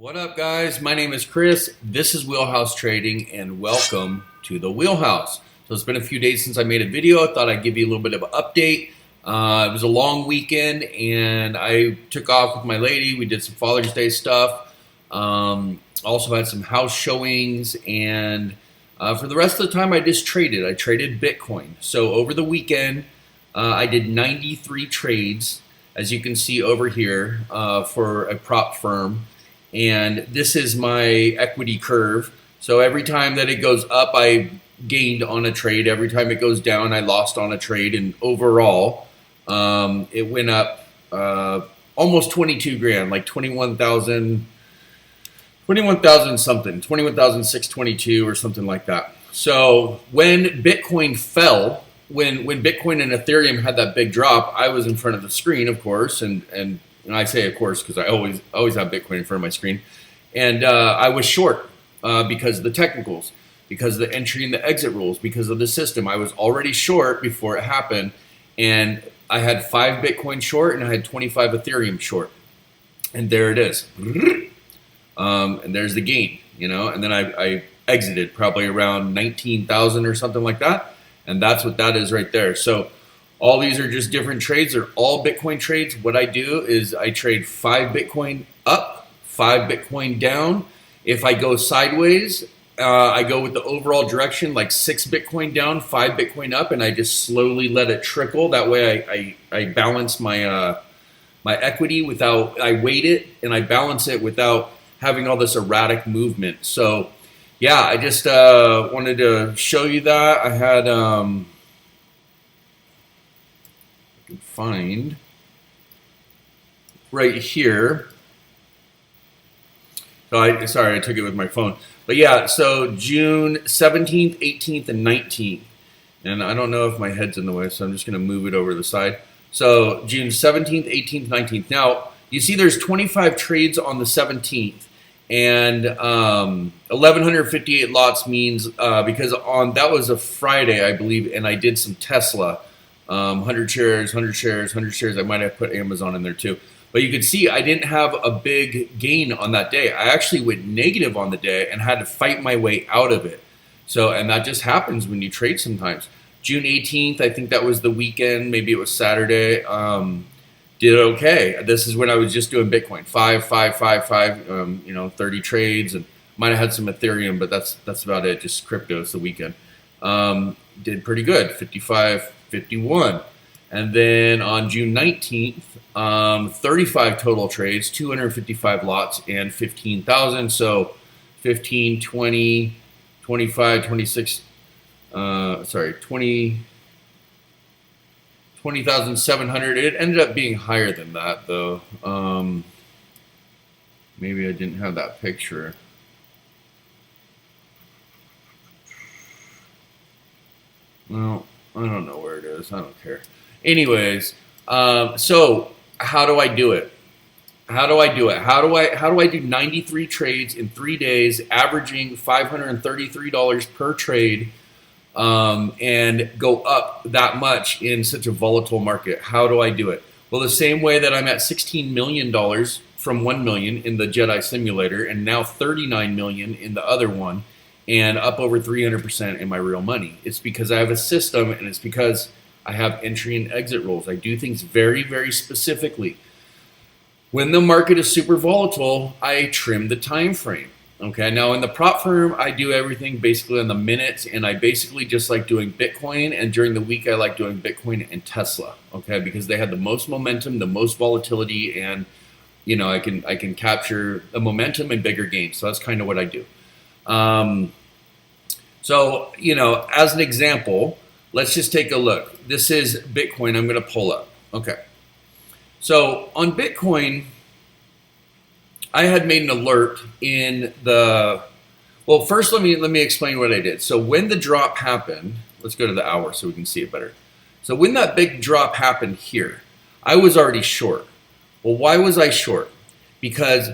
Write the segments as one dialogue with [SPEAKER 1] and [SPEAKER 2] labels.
[SPEAKER 1] What up, guys? My name is Chris. This is Wheelhouse Trading, and welcome to the Wheelhouse. So it's been a few days since I made a video. I thought I'd give you a little bit of an update. It was a long weekend, and I took off with my lady. We did some Father's Day stuff. Also had some house showings, and for the rest of the time, I just traded. I traded Bitcoin. So over the weekend, I did 93 trades, as you can see over here, for a prop firm. And this is my equity curve. So every time that it goes up, I gained on a trade. Every time it goes down, I lost on a trade. And overall, it went up almost 22 grand, like 21,000 something, 21,622 or something like that. So when Bitcoin fell, when Bitcoin and Ethereum had that big drop, I was in front of the screen, of course, and I say of course because I always have Bitcoin in front of my screen, and I was short because of the technicals, because of the entry and the exit rules, because of the system. I was already short before it happened, and I had 5 Bitcoin short and I had 25 Ethereum short, and there it is, and there's the gain, and then I exited probably around 19,000 or something like that, and that's what that is right there. So all these are just different trades. They're all Bitcoin trades. What I do is I trade 5 Bitcoin up, 5 Bitcoin down. If I go sideways, I go with the overall direction, like 6 Bitcoin down, 5 Bitcoin up, and I just slowly let it trickle. That way I balance my my equity without, I weight it and I balance it without having all this erratic movement. So yeah, I just wanted to show you that. I had find right here. So sorry, I took it with my phone. But yeah, so June 17th, 18th, and 19th. And I don't know if my head's in the way, so I'm just going to move it over to the side. So June 17th, 18th, 19th. Now, you see there's 25 trades on the 17th. And 1,158 lots means, because that was a Friday, I believe, and I did some Tesla. 100 shares, 100 shares, 100 shares. I might have put Amazon in there too. But you can see I didn't have a big gain on that day. I actually went negative on the day and had to fight my way out of it. So, and that just happens when you trade sometimes. June 18th, I think that was the weekend. Maybe it was Saturday. Did okay. This is when I was just doing Bitcoin. 5, 5, 5, 5, 30 trades. And might have had some Ethereum, but that's about it. Just crypto. It's the weekend. Did pretty good. 55, 51. And then on June 19th, 35 total trades, 255 lots, and 15,000. So 15, 20, 25, 26, 20,700. It ended up being higher than that, though. Maybe I didn't have that picture. Well, I don't know where it is. I don't care. Anyways, so how do I do it? How do I do it? How do I do 93 trades in 3 days, averaging $533 per trade, and go up that much in such a volatile market? How do I do it? Well, the same way that I'm at $16 million from 1 million in the Jedi Simulator, and now 39 million in the other one, and up over 300% in my real money. It's because I have a system, and it's because I have entry and exit rules. I do things very, very specifically. When the market is super volatile, I trim the time frame. Okay, now in the prop firm, I do everything basically on the minutes, and I basically just like doing Bitcoin, and during the week, I like doing Bitcoin and Tesla, okay, because they had the most momentum, the most volatility, and I can capture the momentum and bigger gains. So that's kind of what I do. So, as an example, let's just take a look. This is Bitcoin. I'm going to pull up. Okay. So on Bitcoin, I had made an alert in well, first let me explain what I did. So when the drop happened, let's go to the hour so we can see it better. So when that big drop happened here, I was already short. Well, why was I short? Because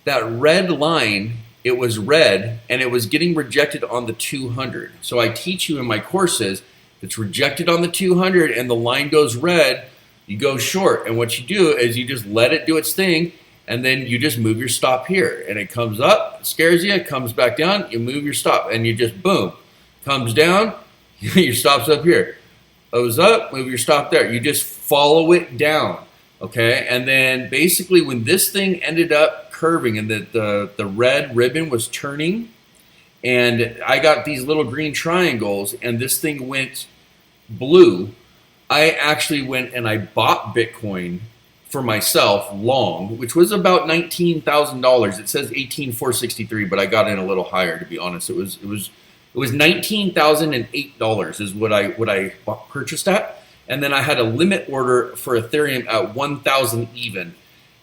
[SPEAKER 1] that red line, it was red and it was getting rejected on the 200. So I teach you in my courses, if it's rejected on the 200 and the line goes red, you go short. And what you do is you just let it do its thing, and then you just move your stop here, and it comes up, scares you, it comes back down, you move your stop, and you just boom, comes down, your stop's up here, goes up, move your stop there. You just follow it down, okay? And then basically when this thing ended up curving and the red ribbon was turning, and I got these little green triangles, and this thing went blue, I actually went and I bought Bitcoin for myself long, which was about $19,000. It says 18,463, but I got in a little higher, to be honest. It was $19,008 is what I purchased at, and then I had a limit order for Ethereum at 1,000 even,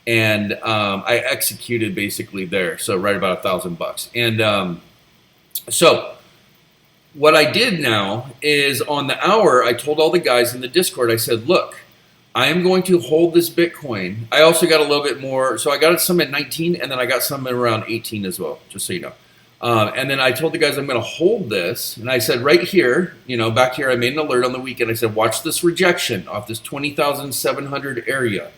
[SPEAKER 1] and I executed basically there, so right about $1,000. And so what I did now is on the hour, I told all the guys in the Discord, I said, look, I am going to hold this Bitcoin. I also got a little bit more, so I got some at 19, and then I got some at around 18 as well, just so you know. And then I told the guys I'm going to hold this, and I said right here, back here, I made an alert on the weekend. I said, watch this rejection off this 20,700 area.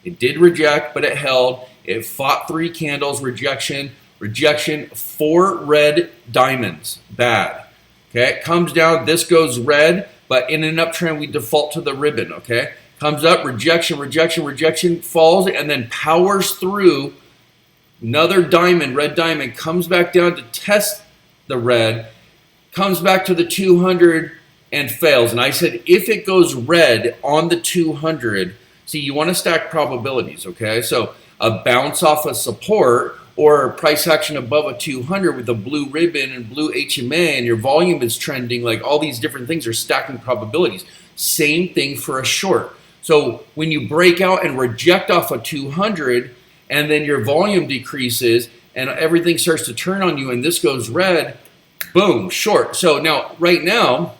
[SPEAKER 1] It did reject, but it held. It fought 3 candles, rejection, 4 red diamonds, bad. Okay, it comes down, this goes red, but in an uptrend, we default to the ribbon, okay? Comes up, rejection, falls, and then powers through. Another diamond, red diamond, comes back down to test the red, comes back to the 200 and fails. And I said, if it goes red on the 200, see, you want to stack probabilities, okay? So a bounce off a support or a price action above a 200 with a blue ribbon and blue HMA, and your volume is trending, like all these different things are stacking probabilities. Same thing for a short. So when you break out and reject off a 200, and then your volume decreases and everything starts to turn on you and this goes red, boom, short. So now, right now,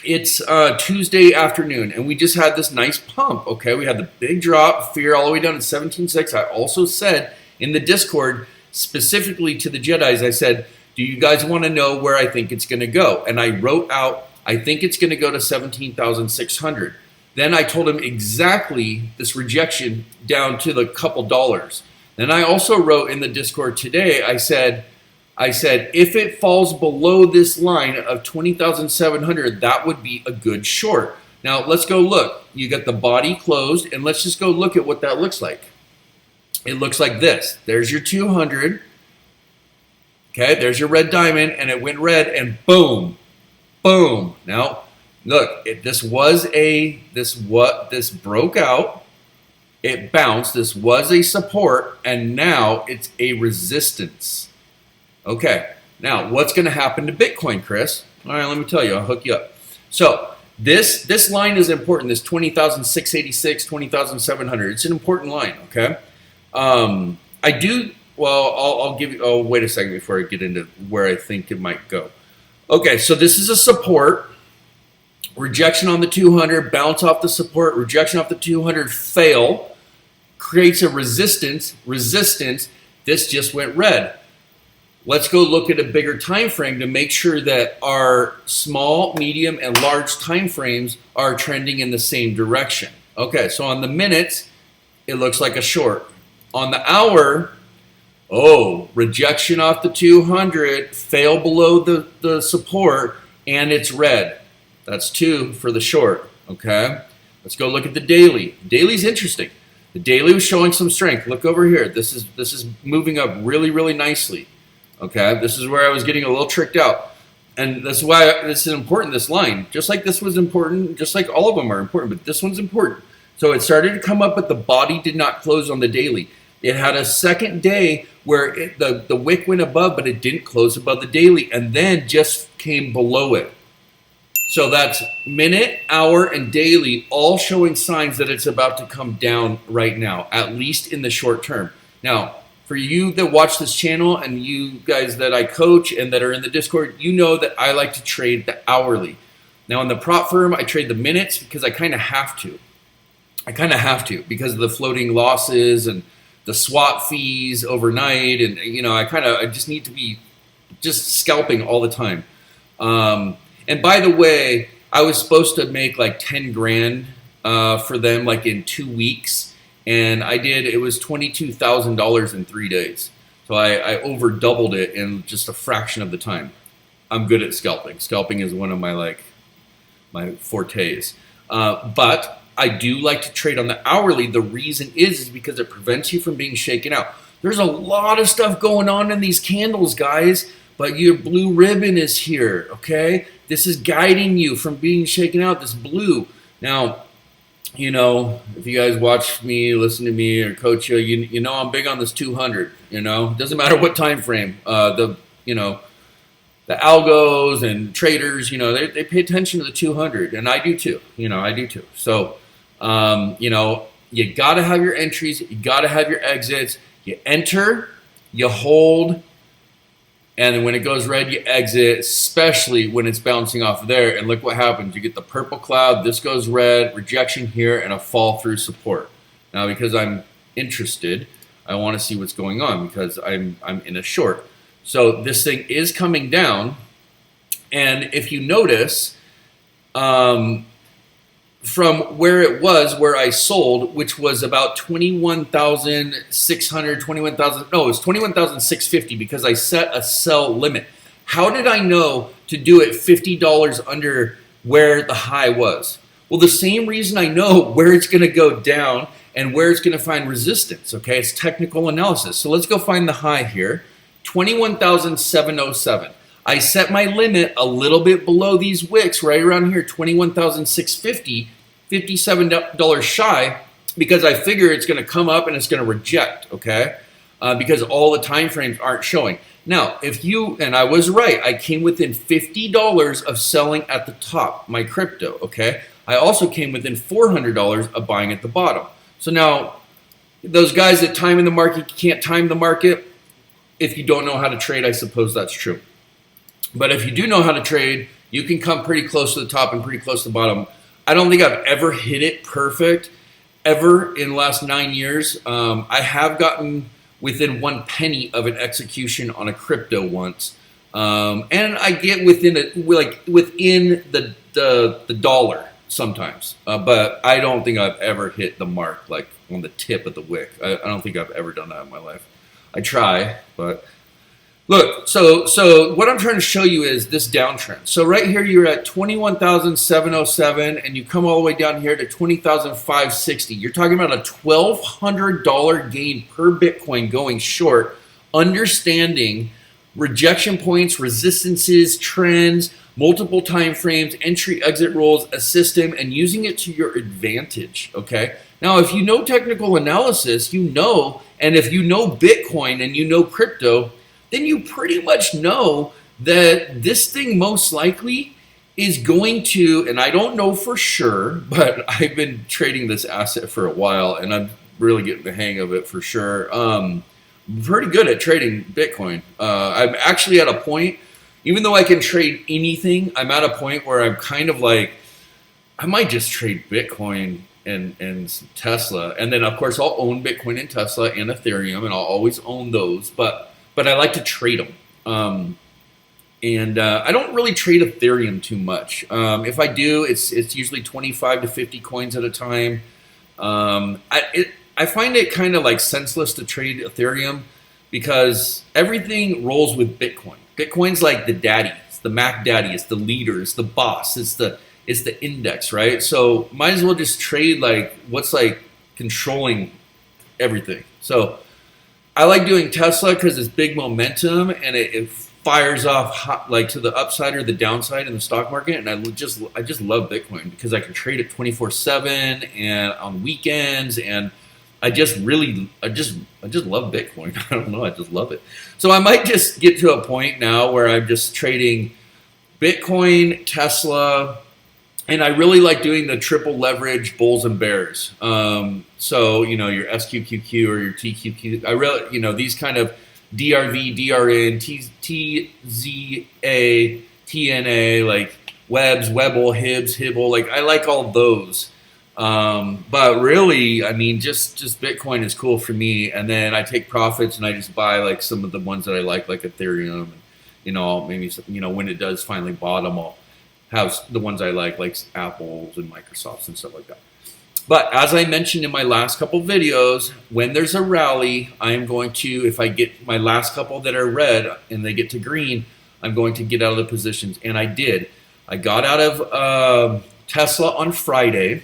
[SPEAKER 1] it's Tuesday afternoon and we just had this nice pump, okay? We had the big drop, fear all the way down to 17.6. I also said in the Discord, specifically to the Jedis, I said, do you guys want to know where I think it's going to go? And I wrote out, I think it's going to go to 17,600. Then I told him exactly this rejection down to the couple dollars. Then I also wrote in the Discord today, I said, if it falls below this line of 20,700, that would be a good short. Now let's go look. You got the body closed, and let's just go look at what that looks like. It looks like this. There's your 200. Okay, there's your red diamond, and it went red, and boom, boom. Now, look, this broke out, it bounced, this was a support, and now it's a resistance. Okay, now what's going to happen to Bitcoin, Chris? All right, let me tell you, I'll hook you up. So this line is important, this 20,686, 20,700. It's an important line, okay? I'll give you, wait a second before I get into where I think it might go. Okay, so this is a support. Rejection on the 200, bounce off the support, rejection off the 200, fail, creates a resistance, this just went red. Let's go look at a bigger time frame to make sure that our small, medium, and large time frames are trending in the same direction. Okay, so on the minutes, it looks like a short. On the hour, rejection off the 200, fail below the support, and it's red. That's 2 for the short, okay? Let's go look at the daily. Daily's interesting. The daily was showing some strength. Look over here. This is moving up really, really nicely, okay? This is where I was getting a little tricked out. And that's why this is important, this line. Just like this was important, just like all of them are important, but this one's important. So it started to come up, but the body did not close on the daily. It had a second day where the wick went above, but it didn't close above the daily, and then just came below it. So that's minute, hour, and daily all showing signs that it's about to come down right now, at least in the short term. Now, for you that watch this channel and you guys that I coach and that are in the Discord, you know that I like to trade the hourly. Now, in the prop firm, I trade the minutes because I kind of have to. Because of the floating losses and the swap fees overnight, and I just need to be just scalping all the time. And by the way, I was supposed to make like 10 grand for them like in 2 weeks, and it was $22,000 in 3 days. So I over doubled it in just a fraction of the time. I'm good at scalping. Scalping is one of my fortes. But I do like to trade on the hourly. The reason is because it prevents you from being shaken out. There's a lot of stuff going on in these candles, guys, but your blue ribbon is here, okay? This is guiding you from being shaken out, this blue. Now, you know, if you guys watch me, listen to me, or coach you, you know I'm big on this 200, you know? It doesn't matter what time frame. The algos and traders, you know, they pay attention to the 200, and I do too. You know, I do too. So, you know, you got to have your entries. You got to have your exits. You enter, you hold, and then when it goes red, you exit, especially when it's bouncing off of there. And look what happens. You get the purple cloud. This goes red, rejection here, and a fall through support. Now, because I'm interested, I want to see what's going on because I'm in a short. So this thing is coming down. And if you notice, from where it was, where I sold, which was about 21,600, 21,000, no, it was 21,650 because I set a sell limit. How did I know to do it $50 under where the high was? Well, the same reason I know where it's going to go down and where it's going to find resistance, okay? It's technical analysis. So let's go find the high here, 21,707. I set my limit a little bit below these wicks, right around here, 21,650, $57 shy, because I figure it's going to come up and it's going to reject, okay? Because all the time frames aren't showing. Now, and I was right, I came within $50 of selling at the top, my crypto, okay? I also came within $400 of buying at the bottom. So now, those guys that time in the market can't time the market, if you don't know how to trade, I suppose that's true. But if you do know how to trade, you can come pretty close to the top and pretty close to the bottom. I don't think I've ever hit it perfect, ever in the last 9 years. I have gotten within 1 penny of an execution on a crypto once. And I get within the dollar sometimes. But I don't think I've ever hit the mark, like on the tip of the wick. I don't think I've ever done that in my life. I try, but... Look, so what I'm trying to show you is this downtrend. So right here, you're at 21,707, and you come all the way down here to 20,560. You're talking about a $1,200 gain per Bitcoin going short, understanding rejection points, resistances, trends, multiple time frames, entry, exit rules, a system, and using it to your advantage, okay? Now, if you know technical analysis, you know, and if you know Bitcoin and you know crypto, then you pretty much know that this thing most likely is going to, and I don't know for sure, but I've been trading this asset for a while and I'm really getting the hang of it for sure. I'm pretty good at trading Bitcoin. I'm actually at a point, even though I can trade anything, I'm at a point where I'm kind of like, I might just trade Bitcoin and Tesla. And then of course I'll own Bitcoin and Tesla and Ethereum, and I'll always own those, but I like to trade them. I don't really trade Ethereum too much. If I do, it's usually 25 to 50 coins at a time. I find it kind of like senseless to trade Ethereum because everything rolls with Bitcoin. Bitcoin's like the daddy, it's the Mac daddy, it's the leader, it's the boss, it's the index, right? So might as well just trade like what's like controlling everything. So I like doing Tesla because it's big momentum and it fires off hot, like to the upside or the downside in the stock market. And I just love Bitcoin because I can trade it 24/7 and on weekends. And I just love Bitcoin. I don't know. I just love it. So I might just get to a point now where I'm just trading Bitcoin, Tesla, and I really like doing the triple leverage bulls and bears. So, you know, your SQQQ or your TQQ, I really, you know, these kind of DRV, DRN, TZA, TNA, like Webs, Webble, Hibs, Hibble, like I like all those. But really, I mean, just Bitcoin is cool for me. And then I take profits and I just buy like some of the ones that I like Ethereum. And, you know, maybe, you know, when it does finally bottom, I'll have the ones I like Apples and Microsofts and stuff like that. But as I mentioned in my last couple videos, when there's a rally, I am going to, if I get my last couple that are red and they get to green, I'm going to get out of the positions. And I did. I got out of Tesla on Friday,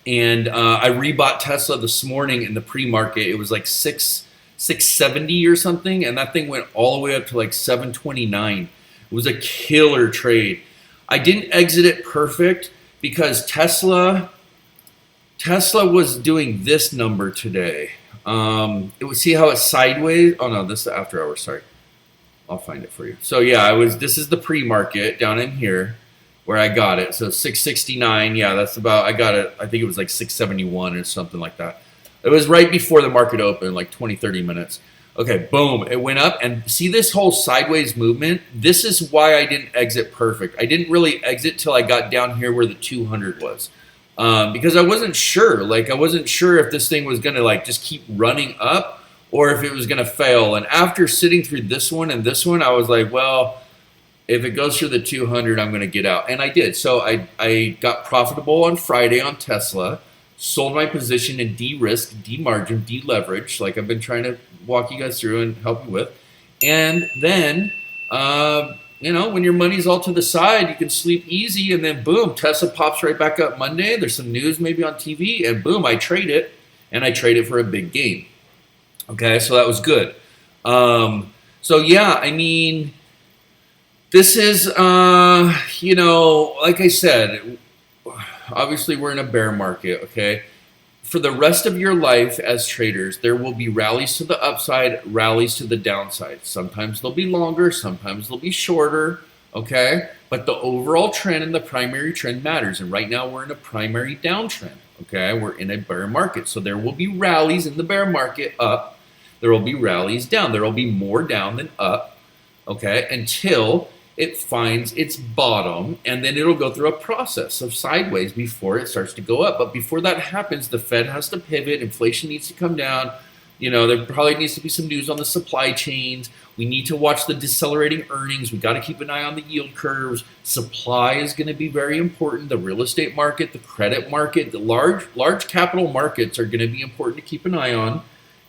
[SPEAKER 1] and I rebought Tesla this morning in the pre-market. It was like 670 or something, and that thing went all the way up to like 729. It was a killer trade. I didn't exit it perfect because Tesla was doing this number today. It was, see how it's sideways? Oh no, this is the after hours. Sorry, I'll find it for you. So yeah, this is the pre-market down in here where I got it. So 669. Yeah, that's about. I got it. I think it was like 671 or something like that. It was right before the market opened, like 20-30 minutes. Okay, boom, it went up, and see this whole sideways movement? This is why I didn't exit perfect. I didn't really exit till I got down here where the 200 was. Because I wasn't sure. Like, I wasn't sure if this thing was going to like just keep running up or if it was going to fail. And after sitting through this one and this one, I was like, well, if it goes through the 200, I'm going to get out. And I did. So I got profitable on Friday on Tesla, sold my position and de-risk, de-margin, de-leverage, like I've been trying to walk you guys through and help you with. And then, you know, when your money's all to the side, you can sleep easy, and then boom, Tesla pops right back up Monday. There's some news maybe on TV, and boom, I trade it, and I trade it for a big gain. Okay, so that was good. So yeah, I mean, this is, you know, like I said, obviously we're in a bear market, okay? For the rest of your life as traders, there will be rallies to the upside, rallies to the downside. Sometimes they'll be longer, sometimes they'll be shorter, okay? But the overall trend and the primary trend matters. And right now we're in a primary downtrend, okay? We're in a bear market. So there will be rallies in the bear market up. There will be rallies down. There will be more down than up, okay? Until it finds its bottom, and then it'll go through a process of sideways before it starts to go up. But before that happens, the Fed has to pivot, inflation needs to come down, you know, there probably needs to be some news on the supply chains, we need to watch the decelerating earnings, we got to keep an eye on the yield curves, supply is going to be very important, the real estate market, the credit market, the large capital markets are going to be important to keep an eye on,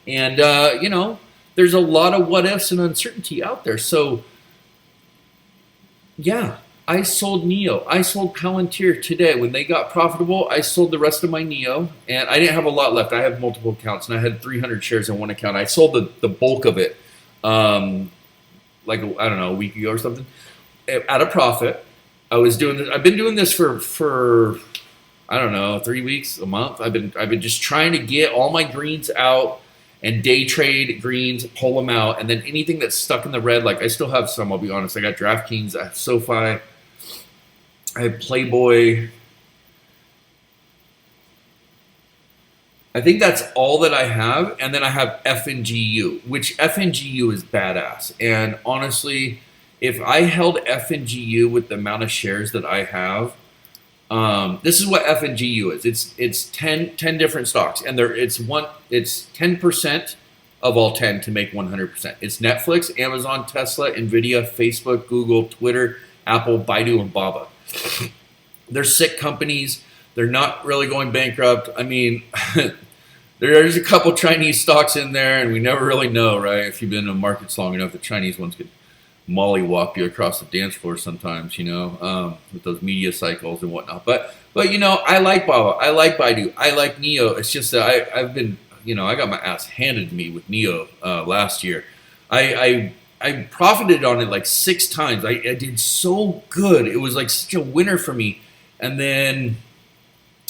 [SPEAKER 1] and you know, there's a lot of what ifs and uncertainty out there. So yeah, I sold NEO. I sold Palantir today. When they got profitable, I sold the rest of my NEO, and I didn't have a lot left. I have multiple accounts, and I had 300 shares in one account. I sold the bulk of it, like, I don't know, a week ago or something, at a profit. I was doing this. I've been doing this for I don't know, 3 weeks, a month. I've been just trying to get all my greens out and day trade greens, pull them out, and then anything that's stuck in the red, like I still have some, I'll be honest. I got DraftKings, I have SoFi, I have Playboy. I think that's all that I have, and then I have FNGU, which FNGU is badass. And honestly, if I held FNGU with the amount of shares that I have, this is what FNGU is. It's 10 different stocks, and it's 10% of all 10 to make 100%. It's Netflix, Amazon, Tesla, Nvidia, Facebook, Google, Twitter, Apple, Baidu, and Baba. They're sick companies. They're not really going bankrupt. I mean, there's a couple Chinese stocks in there, and we never really know, right? If you've been in markets long enough, the Chinese ones could mollywop you across the dance floor sometimes, you know, with those media cycles and whatnot. But you know, I like Baba, I like Baidu, I like NEO. It's just that I've been, you know, I got my ass handed to me with NEO last year. I profited on it like 6 times. I did so good. It was like such a winner for me. And then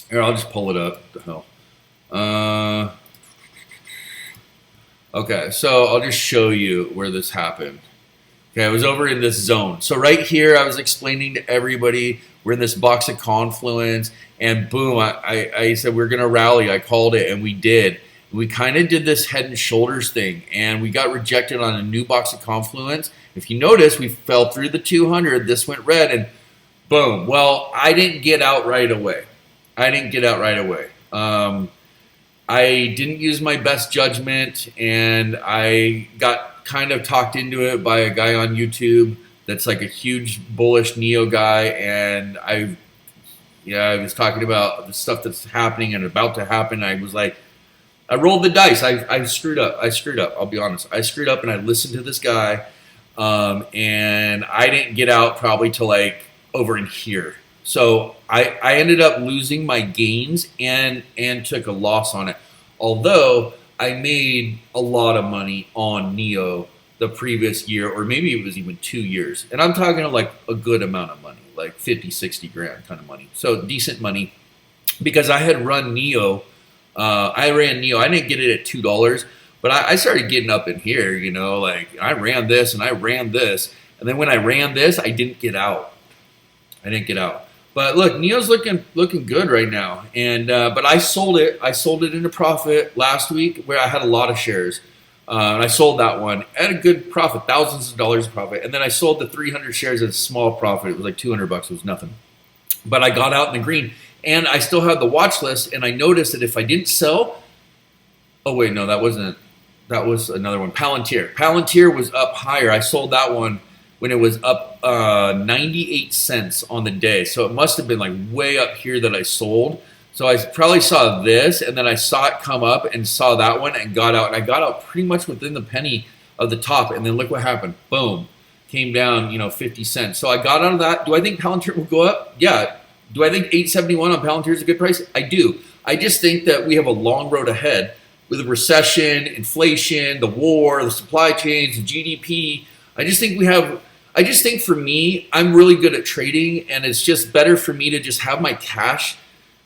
[SPEAKER 1] here, I'll just pull it up. What the hell? Okay, so I'll just show you where this happened. Okay, I was over in this zone. So right here, I was explaining to everybody, we're in this box of confluence, and boom, I said we're going to rally. I called it, and we did. We kind of did this head and shoulders thing, and we got rejected on a new box of confluence. If you notice, we fell through the 200. This went red, and boom. Well, I didn't get out right away. I didn't use my best judgment, and I got kind of talked into it by a guy on YouTube that's like a huge bullish NEO guy, and Yeah, I was talking about the stuff that's happening and about to happen. I was like, I rolled the dice. I screwed up. I screwed up. I'll be honest. I screwed up, and I listened to this guy, and I didn't get out probably till like over in here. So I ended up losing my gains and took a loss on it. Although I made a lot of money on Neo the previous year, or maybe it was even 2 years. And I'm talking like a good amount of money, like 50, 60 grand kind of money. So decent money because I had run Neo. I ran Neo. I didn't get it at $2, but I started getting up in here, you know, like I ran this and I ran this. And then when I ran this, I didn't get out. But look, Neo's looking good right now. And but I sold it. I sold it into profit last week where I had a lot of shares. And I sold that one at a good profit, thousands of dollars of profit. And then I sold the 300 shares at a small profit. It was like $200. It was nothing. But I got out in the green. And I still had the watch list. And I noticed that if I didn't sell, oh wait, no, that wasn't. That was another one. Palantir. Palantir was up higher. I sold that one when it was up 98 cents on the day. So it must have been like way up here that I sold. So I probably saw this, and then I saw it come up and saw that one and got out. And I got out pretty much within the penny of the top. And then look what happened. Boom. Came down, 50 cents. So I got out of that. Do I think Palantir will go up? Yeah. Do I think 871 on Palantir is a good price? I do. I just think that we have a long road ahead with the recession, inflation, the war, the supply chains, the GDP. I just think for me, I'm really good at trading, and it's just better for me to just have my cash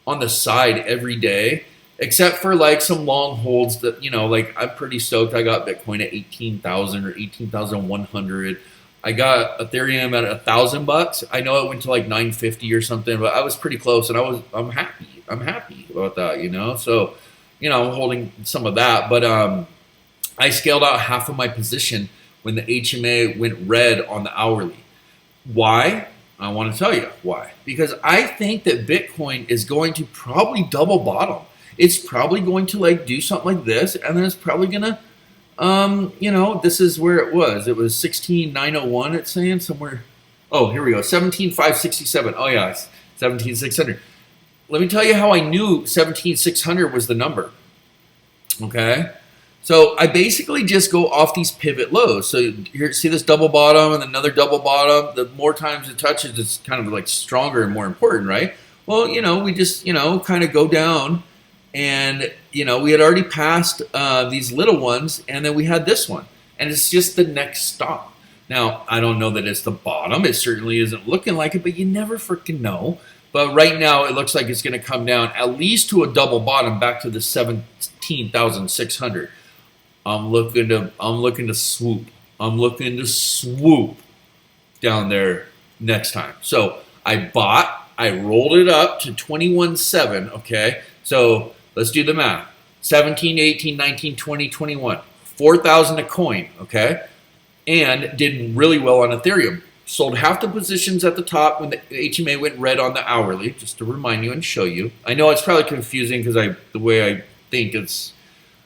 [SPEAKER 1] on the side every day, except for like some long holds that, like I'm pretty stoked. I got Bitcoin at 18,000 or 18,100. I got Ethereum at $1,000. I know it went to like 950 or something, but I was pretty close, and I'm happy. I'm happy about that, So, I'm holding some of that, but I scaled out half of my position when the HMA went red on the hourly. Why? I want to tell you why. Because I think that Bitcoin is going to probably double bottom. It's probably going to like do something like this, and then it's probably gonna, this is where it was. It was 16,901. It's saying somewhere. Oh, here we go. 17,567. Oh yeah, 17,600. Let me tell you how I knew 17,600 was the number. Okay. So I basically just go off these pivot lows. So here, see this double bottom and another double bottom. The more times it touches, it's kind of like stronger and more important, right? Well, we just, kind of go down, and, we had already passed these little ones, and then we had this one, and it's just the next stop. Now, I don't know that it's the bottom. It certainly isn't looking like it, but you never freaking know. But right now, it looks like it's going to come down at least to a double bottom back to the 17,600. I'm looking to swoop. I'm looking to swoop down there next time. So I rolled it up to 21.7, okay? So let's do the math. 17, 18, 19, 20, 21. 4,000 a coin, okay? And did really well on Ethereum. Sold half the positions at the top when the HMA went red on the hourly, just to remind you and show you. I know it's probably confusing because the way I think I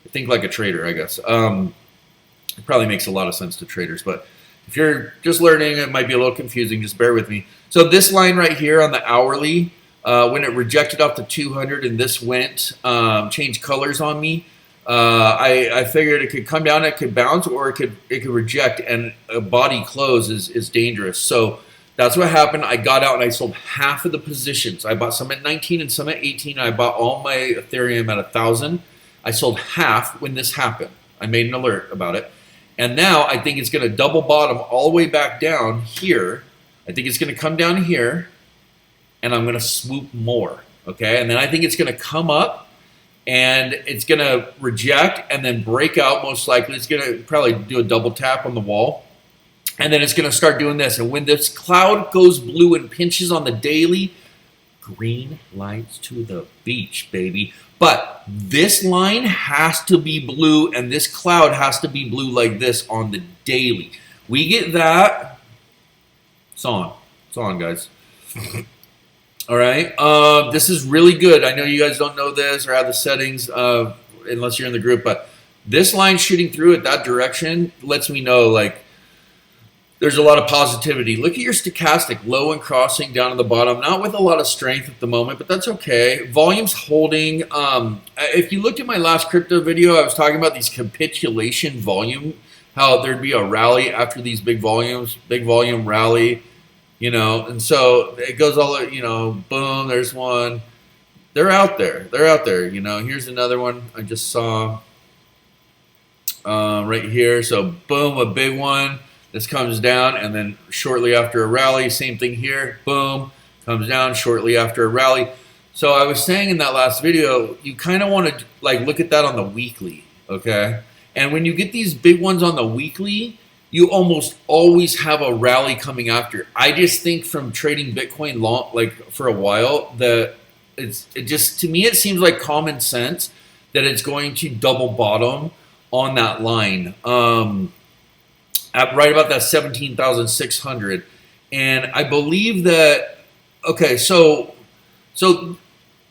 [SPEAKER 1] think like a trader, I guess. It probably makes a lot of sense to traders, but if you're just learning, it might be a little confusing. Just bear with me. So this line right here on the hourly, when it rejected off the 200 and this went, changed colors on me, I figured it could come down, it could bounce, or it could reject, and a body close is dangerous. So that's what happened. I got out and I sold half of the positions. I bought some at 19 and some at 18. I bought all my Ethereum at 1,000. I sold half when this happened. I made an alert about it. And now I think it's going to double bottom all the way back down here. I think it's going to come down here, and I'm going to swoop more, okay? And then I think it's going to come up, and it's going to reject and then break out most likely. It's going to probably do a double tap on the wall, and then it's going to start doing this. And when this cloud goes blue and pinches on the daily, green lights to the beach, baby. But this line has to be blue, and this cloud has to be blue like this on the daily. We get that. It's on. It's on, guys. All right. This is really good. I know you guys don't know this or have the settings unless you're in the group, but this line shooting through it that direction lets me know, like, there's a lot of positivity. Look at your stochastic, low and crossing down at the bottom, not with a lot of strength at the moment, but that's okay. Volume's holding. If you looked at my last crypto video, I was talking about these capitulation volume, how there'd be a rally after these big volumes, big volume rally, you know, and so it goes all, you know, boom, there's one. They're out there. They're out there, you know. Here's another one I just saw right here. So boom, a big one. This comes down, and then shortly after a rally, same thing here, boom, comes down shortly after a rally. So I was saying in that last video, you kind of want to like look at that on the weekly, okay? And when you get these big ones on the weekly, you almost always have a rally coming after. I just think from trading Bitcoin long, like for a while, that it just, to me, it seems like common sense that it's going to double bottom on that line. At right about that 17,600, and I believe that. Okay, so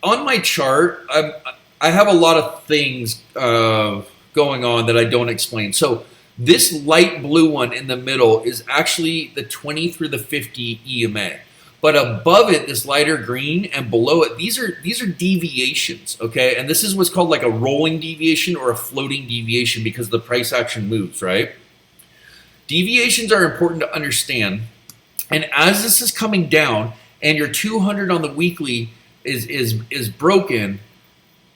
[SPEAKER 1] on my chart, I have a lot of things going on that I don't explain. So this light blue one in the middle is actually the 20 through the 50 EMA, but above it, this lighter green, and below it, these are deviations. Okay, and this is what's called like a rolling deviation or a floating deviation because the price action moves, right? Deviations are important to understand, and as this is coming down and your 200 on the weekly is broken,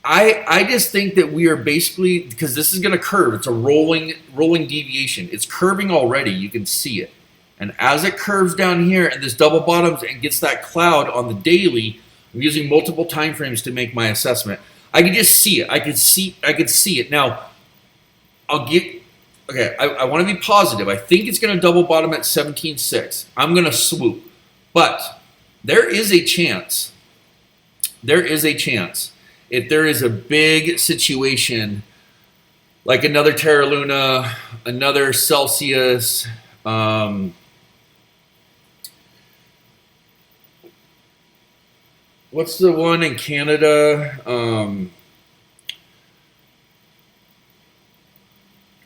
[SPEAKER 1] I just think that we are basically, because this is going to curve, it's a rolling deviation. It's curving already, you can see it. And as it curves down here and this double bottoms and gets that cloud on the daily, I'm using multiple time frames to make my assessment. I can just see it. I could see it. Now, okay, I want to be positive. I think it's going to double bottom at 17.6. I'm going to swoop. But there is a chance. There is a chance. If there is a big situation, like another Terra Luna, another Celsius, what's the one in Canada?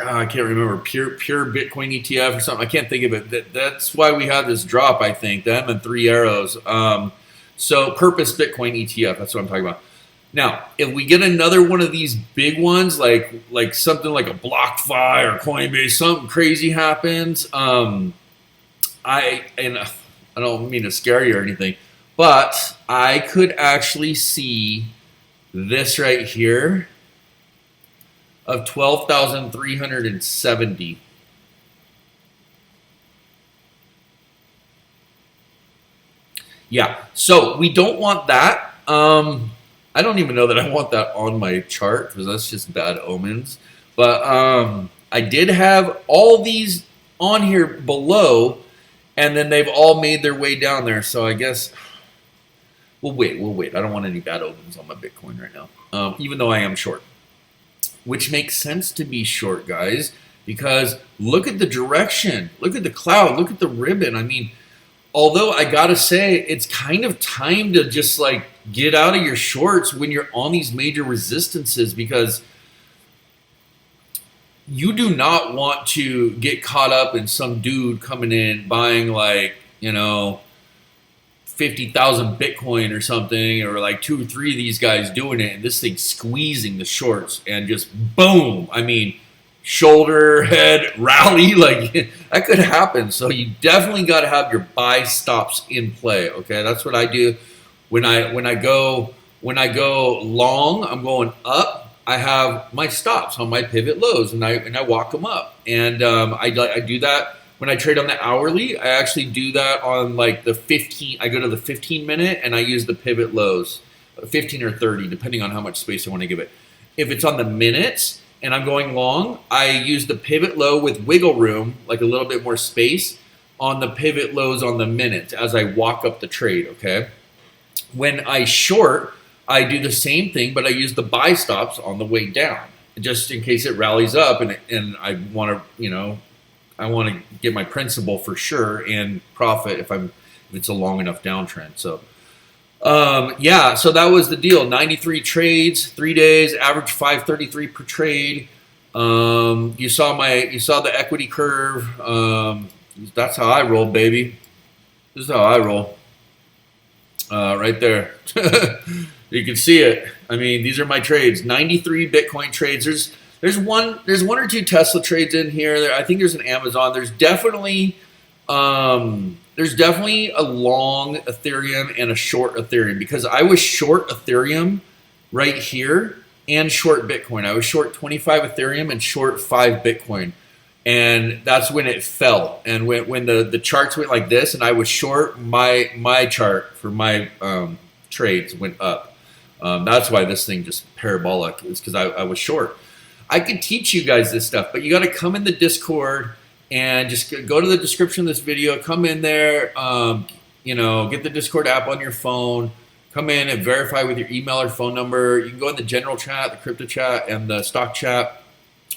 [SPEAKER 1] I can't remember, pure Bitcoin ETF or something. I can't think of it. That's why we had this drop, I think. Them and Three Arrows. So purpose Bitcoin ETF. That's what I'm talking about. Now, if we get another one of these big ones, like something like a BlockFi or Coinbase, something crazy happens. I don't mean to scare you or anything, but I could actually see this right here of 12,370. Yeah, so we don't want that. I don't even know that I want that on my chart because that's just bad omens. But I did have all these on here below, and then they've all made their way down there. So I guess we'll wait. I don't want any bad omens on my Bitcoin right now, even though I am short. Which makes sense to be short, guys, because look at the direction, look at the cloud, look at the ribbon. I mean, although I gotta say, it's kind of time to just like get out of your shorts when you're on these major resistances, because you do not want to get caught up in some dude coming in buying like, 50,000 Bitcoin or something, or like 2 or 3 of these guys doing it, and this thing squeezing the shorts and just boom. I mean, shoulder, head, rally, like that could happen. So you definitely got to have your buy stops in play. Okay, that's what I do when I go long. I'm going up. I have my stops on my pivot lows, and I walk them up, and I do that. When I trade on the hourly, I actually do that on like the 15. I go to the 15 minute and I use the pivot lows, 15 or 30, depending on how much space I want to give it. If it's on the minutes and I'm going long, I use the pivot low with wiggle room, like a little bit more space on the pivot lows on the minutes as I walk up the trade, okay? When I short, I do the same thing, but I use the buy stops on the way down, just in case it rallies up and I want to, I want to get my principal for sure and profit if it's a long enough downtrend. So, yeah, so that was the deal. 93 trades, 3 days, average 533 per trade. You saw the equity curve. That's how I roll, baby. This is how I roll. Right there. You can see it. I mean, these are my trades. 93 Bitcoin trades. There's one or two Tesla trades in here. I think there's an Amazon. There's definitely a long Ethereum and a short Ethereum, because I was short Ethereum right here and short Bitcoin. I was short 25 Ethereum and short 5 Bitcoin. And that's when it fell. And when the charts went like this, and I was short, my chart for my trades went up. That's why this thing just parabolic. It's because I was short. I could teach you guys this stuff, but you got to come in the Discord and just go to the description of this video. Come in there, get the Discord app on your phone. Come in and verify with your email or phone number. You can go in the general chat, the crypto chat, and the stock chat.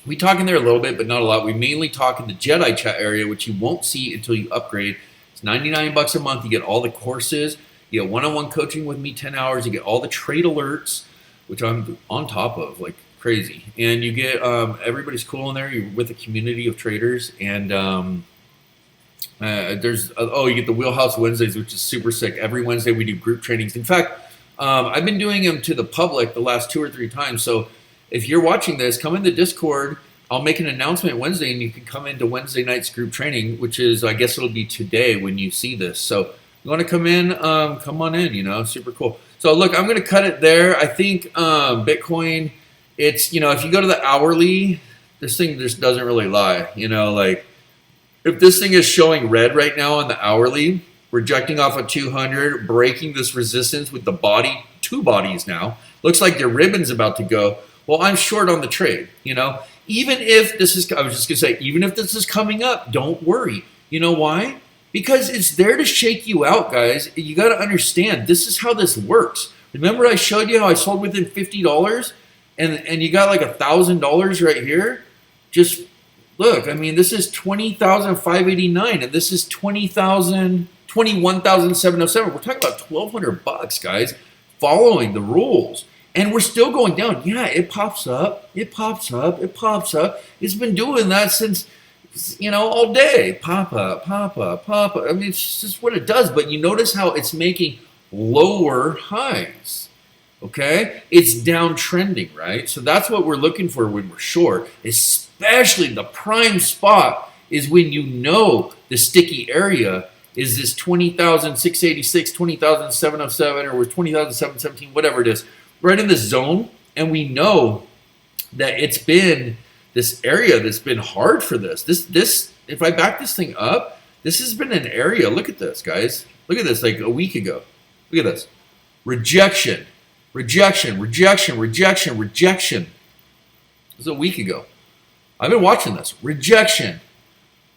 [SPEAKER 1] We talk in there a little bit, but not a lot. We mainly talk in the Jedi chat area, which you won't see until you upgrade. It's $99 a month. You get all the courses. You get one-on-one coaching with me, 10 hours. You get all the trade alerts, which I'm on top of like crazy. And you get everybody's cool in there. You're with a community of traders. And you get the Wheelhouse Wednesdays, which is super sick. Every Wednesday we do group trainings. In fact, I've been doing them to the public the last 2 or 3 times. So if you're watching this, come in the Discord. I'll make an announcement Wednesday, and you can come into Wednesday night's group training, which is, I guess it'll be today when you see this. So you want to come in, come on in, super cool. So look, I'm going to cut it there. I think Bitcoin, it's, if you go to the hourly, this thing just doesn't really lie. Like if this thing is showing red right now on the hourly, rejecting off of 200, breaking this resistance with the body, 2 bodies now, looks like your ribbon's about to go. Well, I'm short on the trade, Even if this is, I was just going to say, even if this is coming up, don't worry. You know why? Because it's there to shake you out, guys. You got to understand, this is how this works. Remember I showed you how I sold within $50 and you got like $1,000 right here? Just look, I mean, this is $20,589 and this is $21,707. We're talking about $1,200, guys, following the rules. And we're still going down. Yeah, it pops up. It pops up. It pops up. It's been doing that since, all day. Pop up, pop up, pop up. I mean, it's just what it does. But you notice how it's making lower highs. Okay? It's downtrending, right? So that's what we're looking for when we're short. Especially the prime spot is when the sticky area is this 20,686, 20,707, or 20,717, whatever it is. Right in the zone, and we know that it's been this area that's been hard for this. This, if I back this thing up, this has been an area. Look at this, guys. Look at this, like a week ago. Look at this. Rejection, rejection, rejection, rejection, rejection. This is a week ago. I've been watching this. Rejection.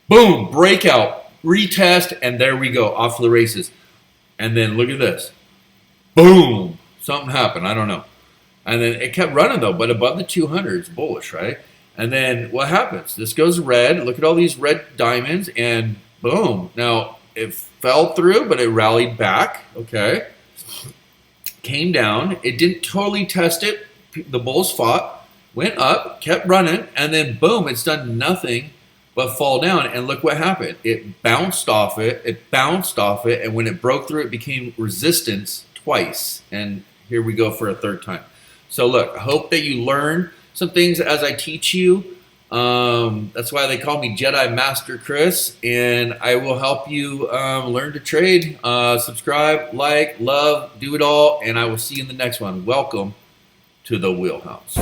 [SPEAKER 1] Boom, breakout, retest, and there we go, off to the races. And then look at this. Boom. Something happened. I don't know. And then it kept running, though, but above the 200, it's bullish, right? And then what happens? This goes red. Look at all these red diamonds, and boom. Now, it fell through, but it rallied back, okay? Came down. It didn't totally test it. The bulls fought, went up, kept running, and then boom, it's done nothing but fall down. And look what happened. It bounced off it. It bounced off it, and when it broke through, it became resistance twice. And here we go for a 3rd time. So look, I hope that you learn some things as I teach you. That's why they call me Jedi Master Chris, and I will help you learn to trade. Subscribe, like, love, do it all, and I will see you in the next one. Welcome to the Wheelhouse.